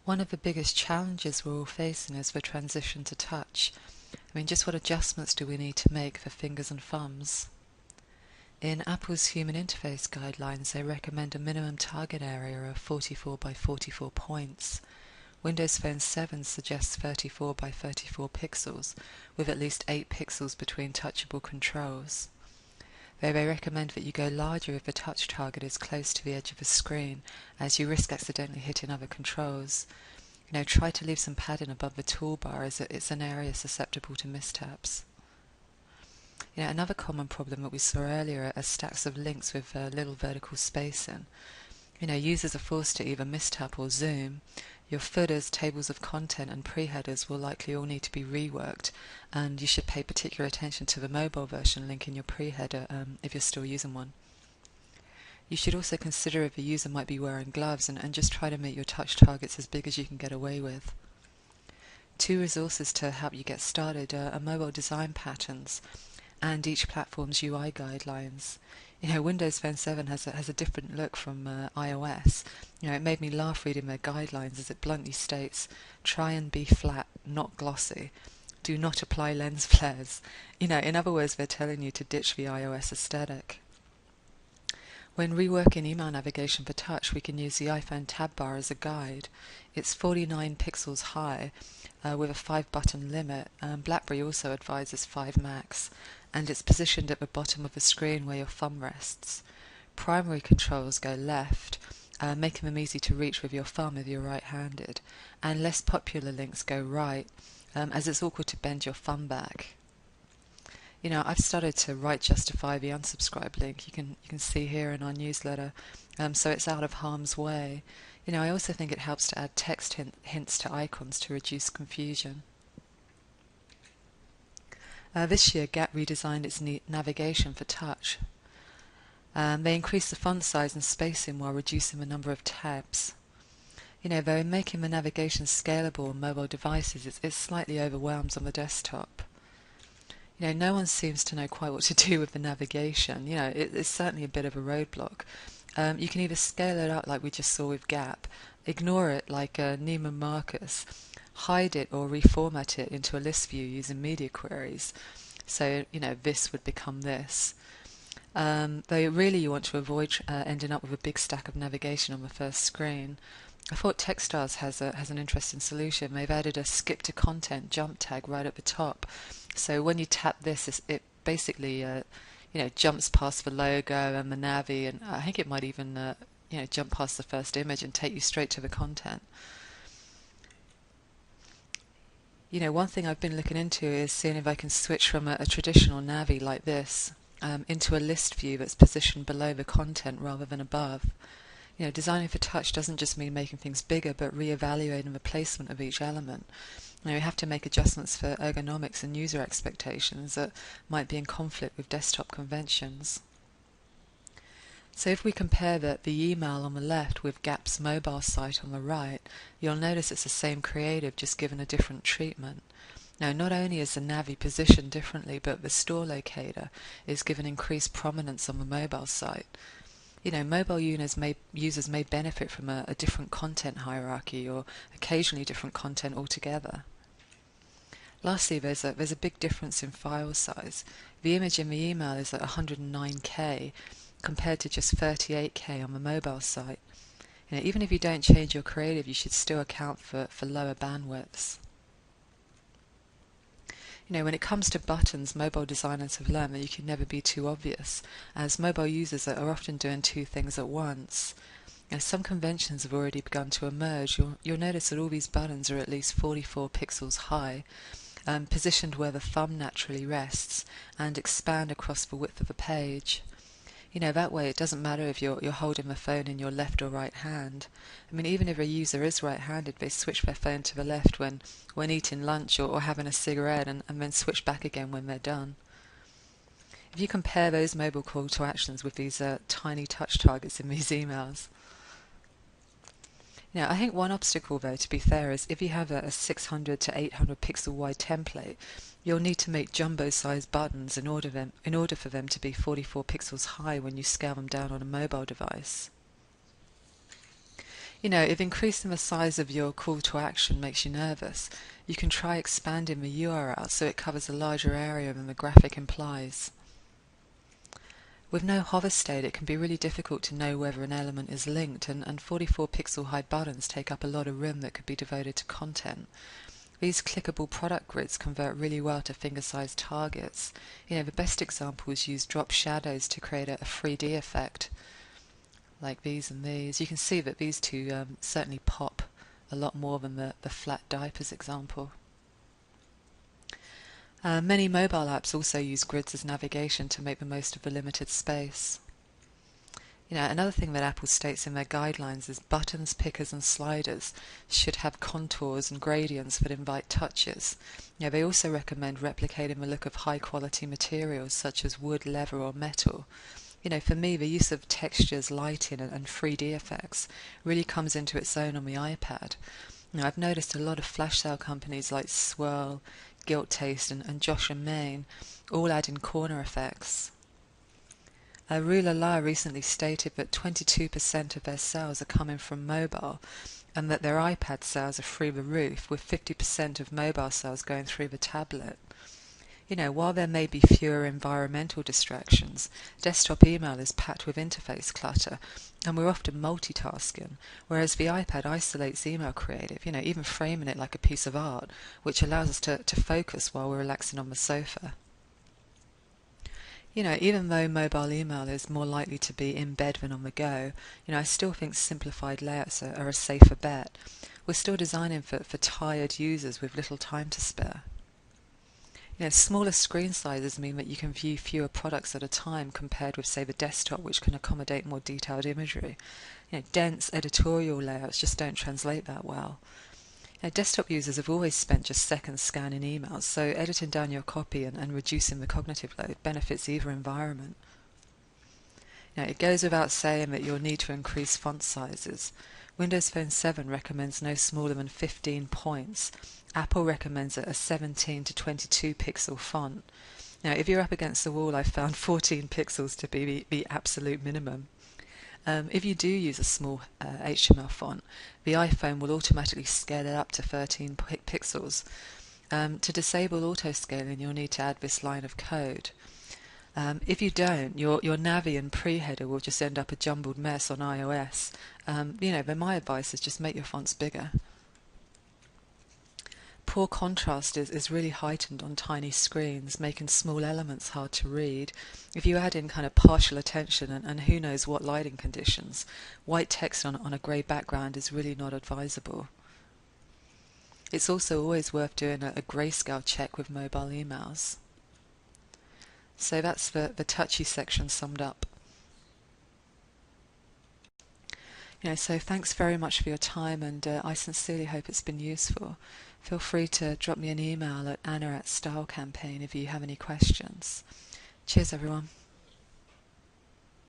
One of the biggest challenges we're all facing is the transition to touch. Just what adjustments do we need to make for fingers and thumbs? In Apple's Human Interface Guidelines, they recommend a minimum target area of 44 by 44 points. Windows Phone 7 suggests 34 by 34 pixels, with at least 8 pixels between touchable controls. They recommend that you go larger if the touch target is close to the edge of the screen, as you risk accidentally hitting other controls. Try to leave some padding above the toolbar, as it's an area susceptible to mistaps. Another common problem that we saw earlier are stacks of links with little vertical spacing. Users are forced to either mistap or zoom. Your footers, tables of content, and pre-headers will likely all need to be reworked, and you should pay particular attention to the mobile version link in your pre-header if you're still using one. You should also consider if the user might be wearing gloves and just try to make your touch targets as big as you can get away with. Two resources to help you get started are mobile design patterns and each platform's UI guidelines. Windows Phone 7 has a different look from iOS. It made me laugh reading their guidelines, as it bluntly states, try and be flat, not glossy. Do not apply lens flares. In other words, they're telling you to ditch the iOS aesthetic. When reworking email navigation for touch, we can use the iPhone tab bar as a guide. It's 49 pixels high, with a 5-button limit. BlackBerry also advises 5 max, and it's positioned at the bottom of the screen where your thumb rests. Primary controls go left, making them easy to reach with your thumb if you're right-handed, and less popular links go right, as it's awkward to bend your thumb back. I've started to justify the unsubscribe link. You can see here in our newsletter, so it's out of harm's way. I also think it helps to add text hints to icons to reduce confusion. This year, Gap redesigned its navigation for touch. They increased the font size and spacing while reducing the number of tabs. Though making the navigation scalable on mobile devices, it slightly overwhelms on the desktop. No one seems to know quite what to do with the navigation. It's certainly a bit of a roadblock. You can either scale it up like we just saw with Gap, ignore it like Neiman Marcus, hide it or reformat it into a list view using media queries. So, this would become this. Though really you want to avoid ending up with a big stack of navigation on the first screen. I thought Techstars has an interesting solution. They've added a skip to content jump tag right at the top. So when you tap this, it basically jumps past the logo and the navi, and I think it might even jump past the first image and take you straight to the content. One thing I've been looking into is seeing if I can switch from a traditional navi like this into a list view that's positioned below the content rather than above. Designing for touch doesn't just mean making things bigger, but re-evaluating the placement of each element. We have to make adjustments for ergonomics and user expectations that might be in conflict with desktop conventions. So if we compare the email on the left with Gap's mobile site on the right, you'll notice it's the same creative, just given a different treatment. Now, not only is the navi positioned differently, but the store locator is given increased prominence on the mobile site. Mobile users may benefit from a different content hierarchy, or occasionally different content altogether. Lastly, there's a big difference in file size. The image in the email is at 109K compared to just 38K on the mobile site. Even if you don't change your creative, you should still account for lower bandwidths. When it comes to buttons, mobile designers have learned that you can never be too obvious, as mobile users are often doing two things at once. Some conventions have already begun to emerge. You'll notice that all these buttons are at least 44 pixels high, positioned where the thumb naturally rests, and expand across the width of the page. That way it doesn't matter if you're holding the phone in your left or right hand. Even if a user is right-handed, they switch their phone to the left when eating lunch or having a cigarette, and then switch back again when they're done. If you compare those mobile call to actions with these tiny touch targets in these emails. I think one obstacle, though, to be fair, is if you have a 600 to 800 pixel wide template, you'll need to make jumbo-sized buttons in order for them to be 44 pixels high when you scale them down on a mobile device. If increasing the size of your call to action makes you nervous, you can try expanding the URL so it covers a larger area than the graphic implies. With no hover state, it can be really difficult to know whether an element is linked, and 44 pixel high buttons take up a lot of room that could be devoted to content. These clickable product grids convert really well to finger-sized targets. The best examples use drop shadows to create a 3D effect, like these and these. You can see that these two certainly pop a lot more than the flat diapers example. Many mobile apps also use grids as navigation to make the most of the limited space. Another thing that Apple states in their guidelines is buttons, pickers and sliders should have contours and gradients that invite touches. They also recommend replicating the look of high quality materials such as wood, leather or metal. For me, the use of textures, lighting and 3D effects really comes into its own on the iPad. I've noticed a lot of flash sale companies like Swirl, Gilt Taste and Josh & Main all add in corner effects. Rulala recently stated that 22% of their sales are coming from mobile and that their iPad sales are through the roof, with 50% of mobile sales going through the tablet. While there may be fewer environmental distractions, desktop email is packed with interface clutter, and we're often multitasking, whereas the iPad isolates email creative, even framing it like a piece of art, which allows us to focus while we're relaxing on the sofa. Even though mobile email is more likely to be in bed than on the go, I still think simplified layouts are a safer bet. We're still designing for tired users with little time to spare. Smaller screen sizes mean that you can view fewer products at a time compared with, say, the desktop, which can accommodate more detailed imagery. Dense editorial layouts just don't translate that well. Desktop users have always spent just seconds scanning emails, so editing down your copy and reducing the cognitive load benefits either environment. It goes without saying that you'll need to increase font sizes. Windows Phone 7 recommends no smaller than 15 points. Apple recommends a 17 to 22 pixel font. If you're up against the wall, I've found 14 pixels to be the absolute minimum. If you do use a small HTML font, the iPhone will automatically scale it up to 13 pixels. To disable auto-scaling, you'll need to add this line of code. If you don't, your Navi and pre-header will just end up a jumbled mess on iOS. Then my advice is just make your fonts bigger. Poor contrast is really heightened on tiny screens, making small elements hard to read. If you add in kind of partial attention and who knows what lighting conditions, white text on a grey background is really not advisable. It's also always worth doing a grayscale check with mobile emails. So that's the touchy section summed up. So thanks very much for your time, and I sincerely hope it's been useful. Feel free to drop me an email at anna@stylecampaign if you have any questions. Cheers everyone.